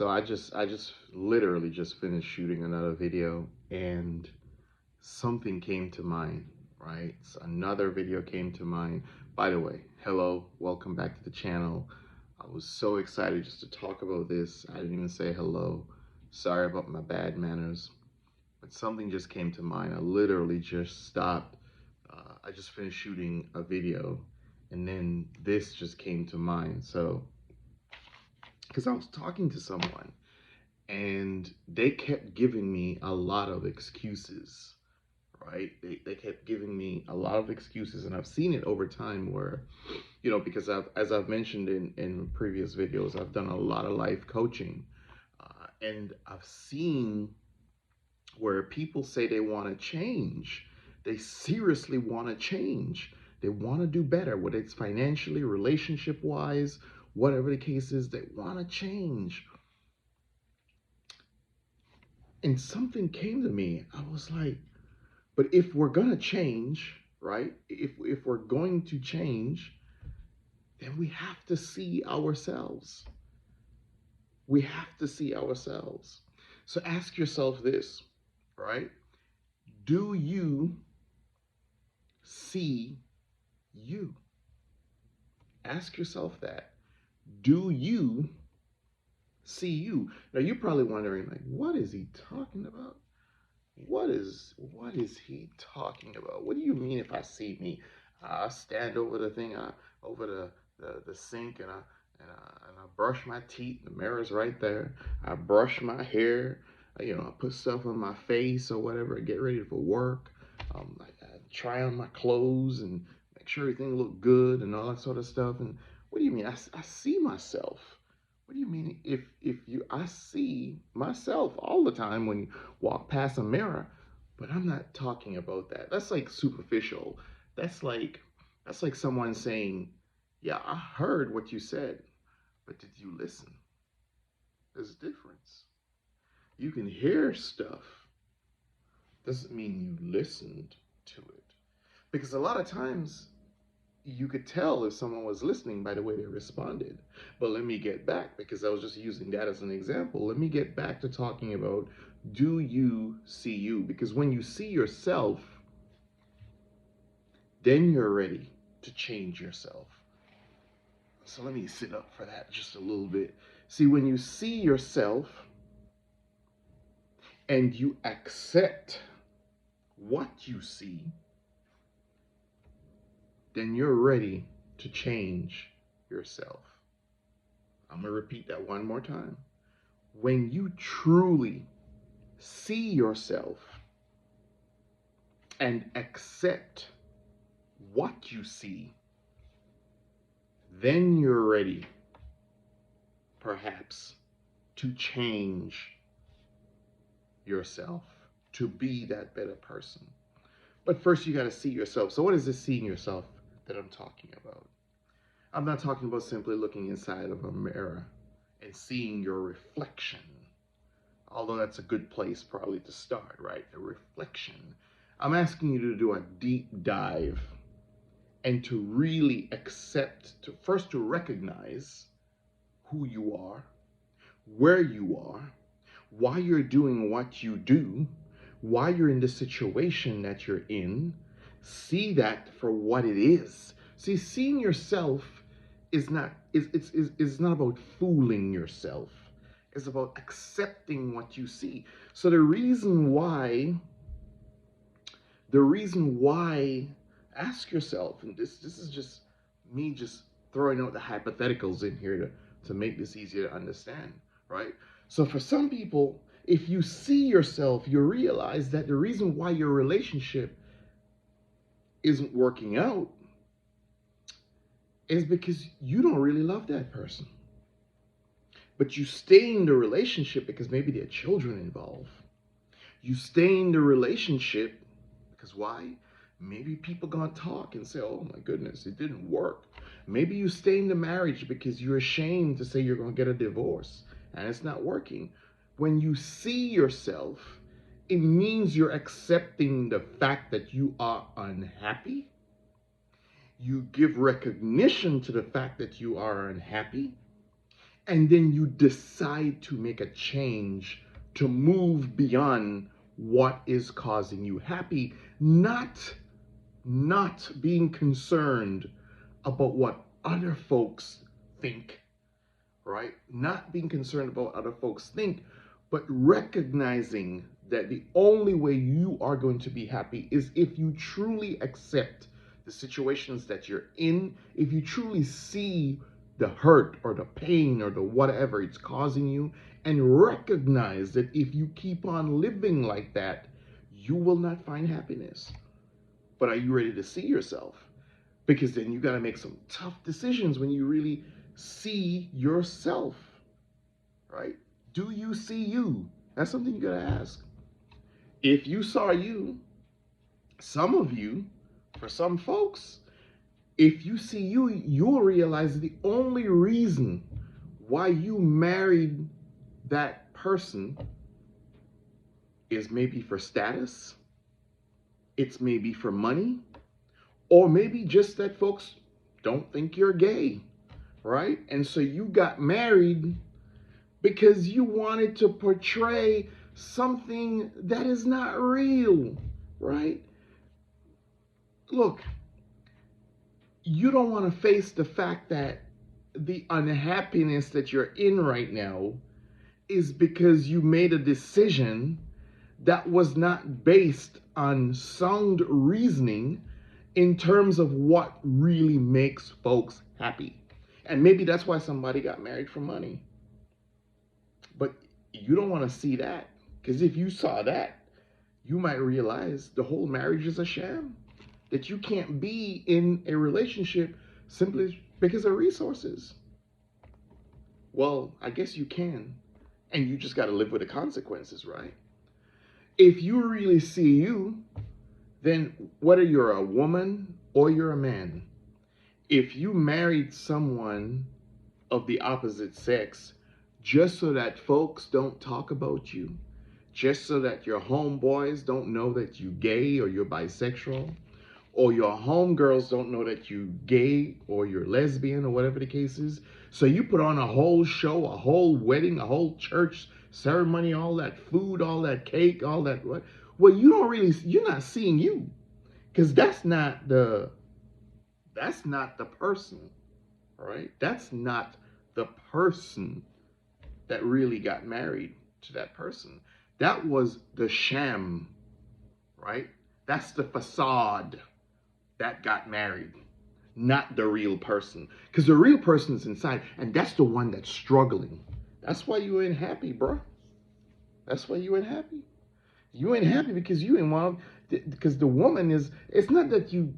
So I just literally just finished shooting another video, and something came to mind, right? So another video came to mind. By the way, hello, welcome back to the channel. I was so excited just to talk about this. I didn't even say hello. Sorry about my bad manners, but something just came to mind. I literally just stopped. I just finished shooting a video, and then this just came to mind. So, because I was talking to someone, and they kept giving me a lot of excuses, right? They kept giving me a lot of excuses, and I've seen it over time where, because as I've mentioned in previous videos, I've done a lot of life coaching, and I've seen where people say they want to change. They seriously want to change. They want to do better, whether it's financially, relationship wise, whatever the case is, they want to change. And something came to me. I was like, but if we're going to change, right? If we're going to change, then we have to see ourselves. We have to see ourselves. So ask yourself this, right? Do you see you? Ask yourself that. Do you see you? Now you're probably wondering, like, what is he talking about? What is he talking about? What do you mean if I see me? I stand over the thing, over the sink, and I brush my teeth. The mirror's right there. I brush my hair. I put stuff on my face or whatever. I get ready for work. I try on my clothes and make sure everything look good and all that sort of stuff. And what do you mean? I see myself. What do you mean I see myself all the time when you walk past a mirror, but I'm not talking about that. That's like superficial. That's like that's like someone saying, "Yeah, I heard what you said, but did you listen?" There's a difference. You can hear stuff, doesn't mean you listened to it. Because a lot of times you could tell if someone was listening by the way they responded. But let me get back, because I was just using that as an example. Let me get back to talking about, do you see you? Because when you see yourself, then you're ready to change yourself. So let me sit up for that just a little bit. See, when you see yourself and you accept what you see, then you're ready to change yourself. I'm going to repeat that one more time. When you truly see yourself and accept what you see, then you're ready, perhaps, to change yourself, to be that better person. But first, you got to see yourself. So, what is this seeing yourself that I'm talking about? I'm not talking about simply looking inside of a mirror and seeing your reflection, although that's a good place probably to start, right? The reflection. I'm asking you to do a deep dive and to really accept, to first to recognize who you are, where you are, why you're doing what you do, why you're in the situation that you're in. See that for what it is. See, seeing yourself is not about fooling yourself. It's about accepting what you see. So the reason why, ask yourself, and this is just me just throwing out the hypotheticals in here to make this easier to understand, right? So for some people, if you see yourself, you realize that the reason why your relationship isn't working out is because you don't really love that person. But you stay in the relationship because maybe there are children involved. You stay in the relationship because why? Maybe people gonna talk and say, "Oh my goodness, it didn't work." Maybe you stay in the marriage because you're ashamed to say you're gonna get a divorce and it's not working. When you see yourself, it means you're accepting the fact that you are unhappy. You give recognition to the fact that you are unhappy, And then you decide to make a change to move beyond what is causing you happy, not being concerned about what other folks think, right? Not being concerned about what other folks think, but recognizing that the only way you are going to be happy is if you truly accept the situations that you're in, if you truly see the hurt or the pain or the whatever it's causing you, and recognize that if you keep on living like that, you will not find happiness. But are you ready to see yourself? Because then you got to make some tough decisions when you really see yourself, right? Do you see you? That's something you got to ask. If you saw you, some of you, for some folks, if you see you, you'll realize the only reason why you married that person is maybe for status, it's maybe for money, or maybe just that folks don't think you're gay, right? And so you got married because you wanted to portray something that is not real, right? Look, you don't want to face the fact that the unhappiness that you're in right now is because you made a decision that was not based on sound reasoning in terms of what really makes folks happy. And maybe that's why somebody got married for money. But you don't want to see that, because if you saw that, you might realize the whole marriage is a sham, that you can't be in a relationship simply because of resources. Well, I guess you can, and you just got to live with the consequences, right? If you really see you, then whether you're a woman or you're a man, if you married someone of the opposite sex just so that folks don't talk about you, just so that your homeboys don't know that you gay or you're bisexual, or your homegirls don't know that you gay or you're lesbian or whatever the case is. So you put on a whole show, a whole wedding, a whole church ceremony, all that food, all that cake, all that what? Well, you're not seeing you, because that's not the person, right? That's not the person that really got married to that person. That was the sham, right? That's the facade that got married, not the real person. Because the real person is inside, and that's the one that's struggling. That's why you ain't happy, bro. That's why you ain't happy. You ain't happy because you ain't want, because the woman is, it's not that you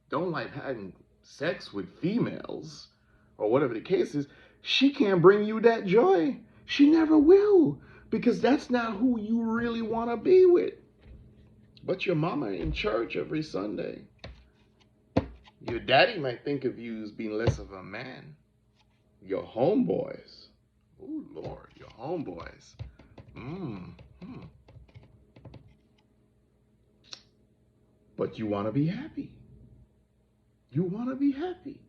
don't like having sex with females or whatever the case is. She can't bring you that joy. She never will, because that's not who you really want to be with. But your mama in church every Sunday. Your daddy might think of you as being less of a man. Your homeboys. Oh, Lord, your homeboys. But you want to be happy. You want to be happy.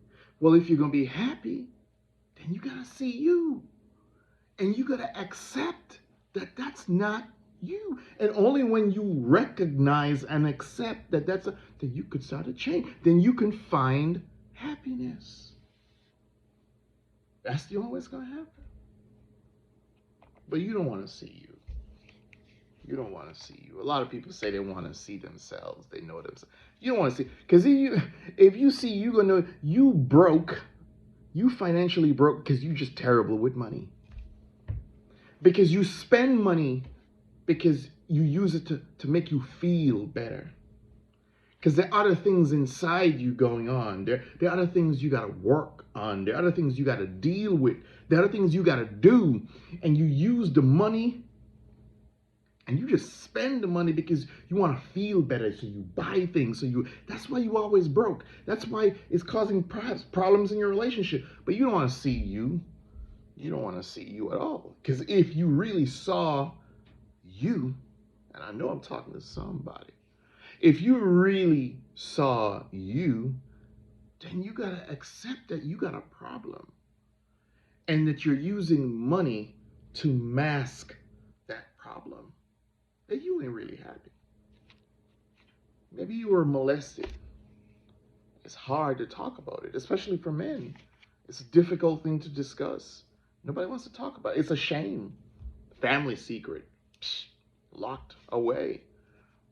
Well, if you're going to be happy, then you got to see you. And you got to accept that that's not you. And only when you recognize and accept that then you could start a change. Then you can find happiness. That's the only way it's going to happen. But you don't want to see you. You don't want to see you. A lot of people say they want to see themselves. They know themselves. You don't want to see, because if you see, you're going to know you broke. You financially broke because you just terrible with money. Because you spend money because you use it to make you feel better. Because there are other things inside you going on. There are other things you got to work on. There are other things you got to deal with. There are other things you got to do. And you use the money, and you just spend the money because you want to feel better. So you buy things. That's why you always broke. That's why it's causing problems in your relationship. But you don't want to see you. You don't want to see you at all. Because if you really saw you, and I know I'm talking to somebody, if you really saw you, then you got to accept that you got a problem. and that you're using money to mask that problem, that you ain't really happy. Maybe you were molested. It's hard to talk about it, especially for men. It's a difficult thing to discuss. Nobody wants to talk about it. It's a shame. Family secret. Psh, locked away.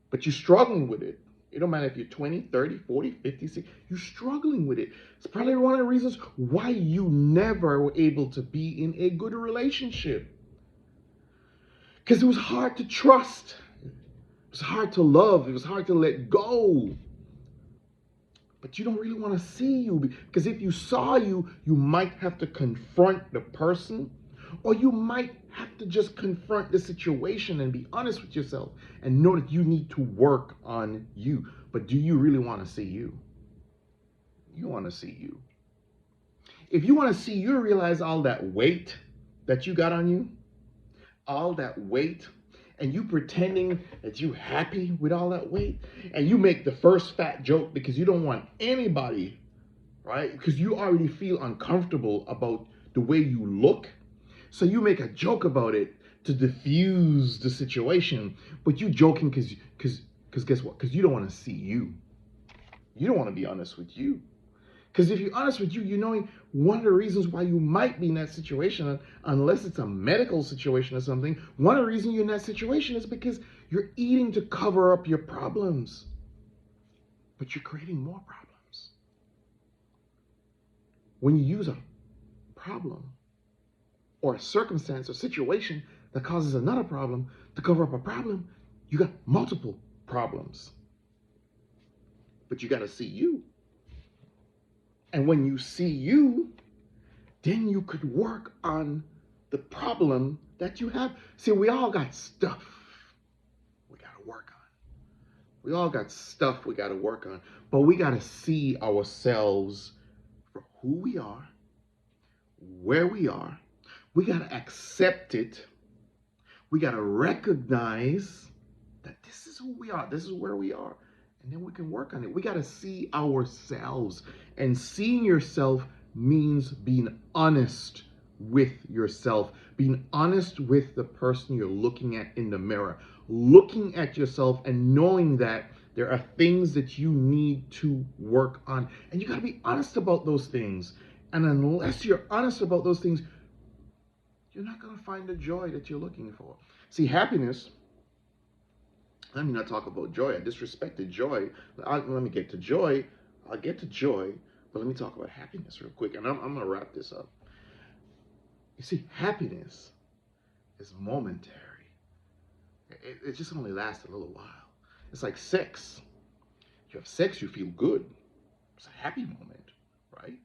But you're struggling with it. It don't matter if you're 20, 30, 40, 50, 60. You're struggling with it. It's probably one of the reasons why you never were able to be in a good relationship. Because it was hard to trust. It was hard to love. It was hard to let go. But you don't really want to see you, because if you saw you, you might have to confront the person, or you might have to just confront the situation and be honest with yourself and know that you need to work on you. But do you really want to see you? You want to see you. If you want to see you, realize all that weight that you got on you, all that weight, and you pretending that you happy with all that weight, and you make the first fat joke because you don't want anybody, right? Because you already feel uncomfortable about the way you look. So you make a joke about it to diffuse the situation, but you joking because guess what? Because you don't want to see you. You don't want to be honest with you. Because if you're honest with you, you know one of the reasons why you might be in that situation, unless it's a medical situation or something, one of the reasons you're in that situation is because you're eating to cover up your problems. But you're creating more problems. When you use a problem or a circumstance or situation that causes another problem to cover up a problem, you got multiple problems. But you got to see you. And when you see you, then you could work on the problem that you have. See, we all got stuff we got to work on. We all got stuff we got to work on. But we got to see ourselves for who we are, where we are. We got to accept it. We got to recognize that this is who we are. This is where we are. And then we can work on it. We got to see ourselves. And seeing yourself means being honest with yourself, being honest with the person you're looking at in the mirror, looking at yourself and knowing that there are things that you need to work on. And you got to be honest about those things. And unless you're honest about those things, you're not going to find the joy that you're looking for. See, happiness, let me not talk about joy. I disrespected joy. Let me get to joy. I'll get to joy, but let me talk about happiness real quick. And I'm going to wrap this up. You see, happiness is momentary. It just only lasts a little while. It's like sex. You have sex, you feel good. It's a happy moment, right?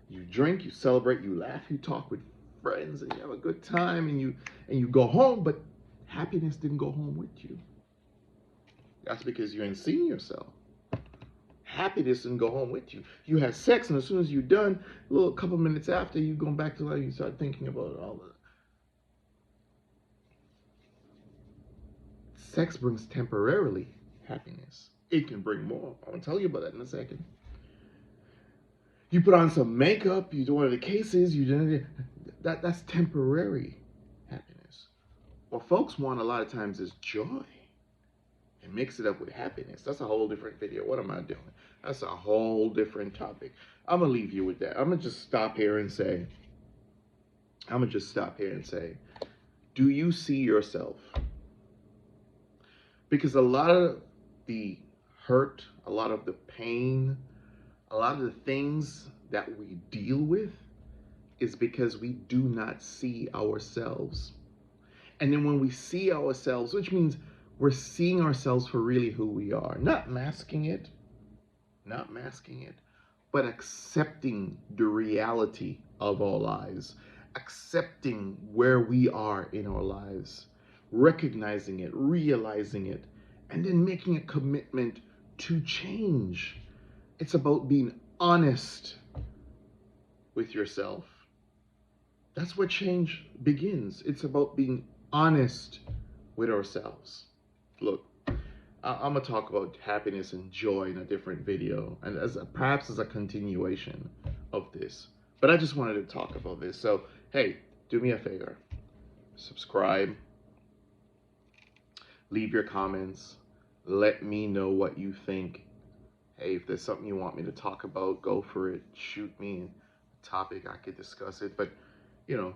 You drink, you celebrate, you laugh, you talk with friends, and you have a good time, and you go home, but happiness didn't go home with you. That's because you ain't seen yourself. Happiness didn't go home with you. You had sex, and as soon as you're done, a couple minutes after, you go back to life, you start thinking about all the sex brings temporarily happiness. It can bring more. I want to tell you about that in a second. You put on some makeup, you do one of the cases, that's temporary happiness. What folks want a lot of times is joy. And mix it up with happiness. That's a whole different video. What am I doing? That's a whole different topic. I'm going to leave you with that. I'm going to just stop here and say, do you see yourself? Because a lot of the hurt, a lot of the pain, a lot of the things that we deal with is because we do not see ourselves. And then when we see ourselves, which means we're seeing ourselves for really who we are, not masking it, but accepting the reality of our lives, accepting where we are in our lives, recognizing it, realizing it, and then making a commitment to change. It's about being honest with yourself. That's where change begins. It's about being honest with ourselves. Look, I'm going to talk about happiness and joy in a different video, and perhaps as a continuation of this. But I just wanted to talk about this. So hey, do me a favor. Subscribe, leave your comments, let me know what you think. Hey, if there's something you want me to talk about, go for it. Shoot me a topic, I could discuss it. But,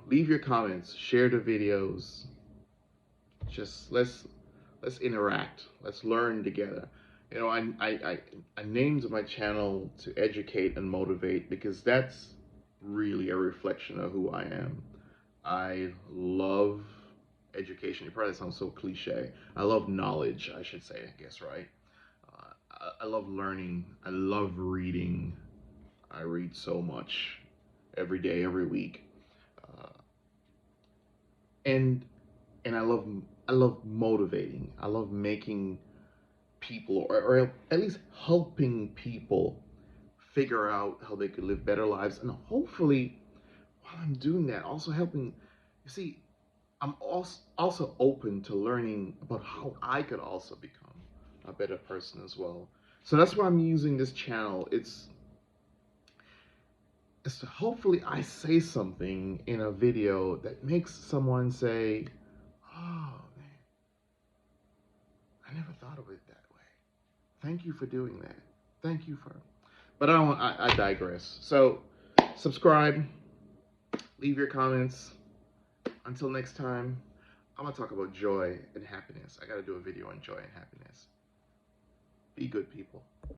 leave your comments, share the videos. Just let's interact. Let's learn together. I named my channel to educate and motivate because that's really a reflection of who I am. I love education. It probably sounds so cliche. I love knowledge, I should say, I guess, right? I love learning. I love reading. I read so much every day, every week. Uh, and and I love motivating. I love making people, or at least helping people figure out how they could live better lives, and hopefully, while I'm doing that, also helping. You see, I'm also open to learning about how I could also become a better person as well. So that's why I'm using this channel. It's to hopefully I say something in a video that makes someone say, "Oh man, I never thought of it that way. Thank you for doing that. Thank you for." But I digress. So subscribe, leave your comments. Until next time, I'm gonna talk about joy and happiness. I gotta do a video on joy and happiness. Be good, people.